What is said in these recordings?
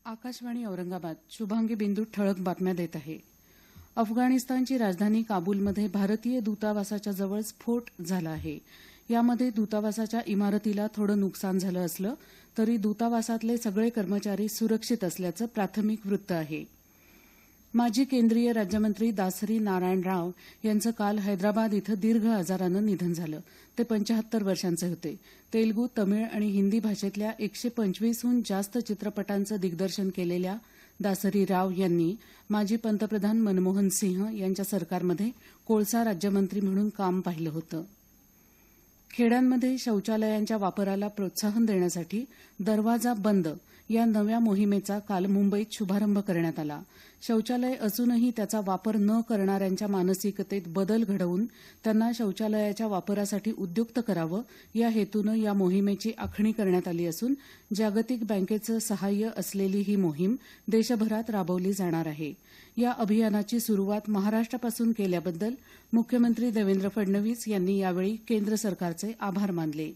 आकाशवाणी औरंगाबाद. शुभांगी बिंदू ठळक बातम्या देत आहे. अफगाणिस्तानची राजधानी काबूलमध्ये भारतीय दूतावासाच्या जवळ स्फोट झाला आहे. यामध्ये दूतावासाच्या इमारतीला थोडं नुकसान झालं असलं तरी दूतावासातले सगळे कर्मचारी सुरक्षित असल्याचं प्राथमिक वृत्त आहे. माजी केंद्रीय राज्यमंत्री दासरी नारायण राव यांचं काल हैदराबाद इथं दीर्घ आजारानं निधन झालं. ते 75 वर्षांचे होते. तेलुगू, तमिळ आणि हिंदी भाषेतल्या 125हून जास्त चित्रपटांचं दिग्दर्शन केलेल्या दासरी राव यांनी माजी पंतप्रधान मनमोहन सिंह यांच्या सरकारमध्ये कोळसा राज्यमंत्री म्हणून काम पाहिलं होतं. खेड्यांमध्ये शौचालयांच्या वापराला प्रोत्साहन देण्यासाठी दरवाजा बंद या नव्या मोहिमेचा काल मुंबईत शुभारंभ करण्यात आला. शौचालय असूनही त्याचा वापर न करणाऱ्यांच्या मानसिकतेत बदल घडवून त्यांना शौचालयाच्या वापरासाठी उद्युक्त करावं या हेतूनं या मोहिमेची आखणी करण्यात आली असून जागतिक बँकेचं सहाय्य असलेली ही मोहीम देशभरात राबवली जाणार आहे. या अभियानाची सुरुवात महाराष्ट्रापासून केल्याबद्दल मुख्यमंत्री देवेंद्र फडणवीस यांनी यावेळी केंद्र सरकारचे आभार मानले.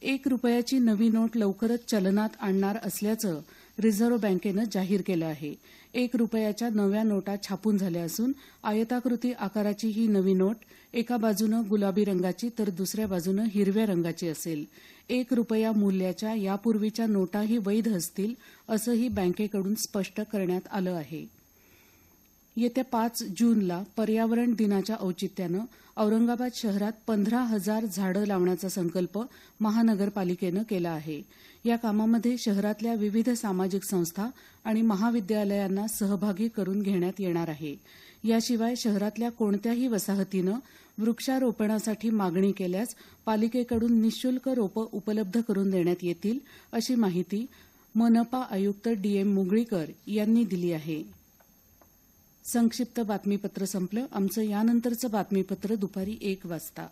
1 रुपयाची नवी नोट लवकरच चलनात आणणार असल्याचं रिझर्व्ह बँकेनं जाहीर केलं आहे. 1 रुपयाच्या नव्या नोटा छापून झाल्या असून आयताकृती आकाराची ही नवी नोट एका बाजूनं गुलाबी रंगाची तर दुसऱ्या बाजूनं हिरव्या रंगाची असेल. 1 रुपया मूल्याच्या यापूर्वीच्या नोटाही वैध असतील असंही बँकेकडून स्पष्ट करण्यात आलं आहे. येत्या 5 जूनला पर्यावरण दिनाच्या औचित्यानं औरंगाबाद शहरात 15,000 झाडं लावण्याचा संकल्प महानगरपालिकेनं केला आहे. या कामामध्ये शहरातल्या विविध सामाजिक संस्था आणि महाविद्यालयांना सहभागी करून घेण्यात येणार आहे. याशिवाय शहरातल्या कोणत्याही वसाहतीनं वृक्षारोपणासाठी मागणी केल्यास पालिकेकडून निःशुल्क रोपं उपलब्ध करून देण्यात येतील अशी माहिती मनपा आयुक्त DM मुगळीकर यांनी दिली आहे. संक्षिप्त बातमीपत्र संपलं. आमचं यानंतरचं बातमीपत्र दुपारी 1 वाजता.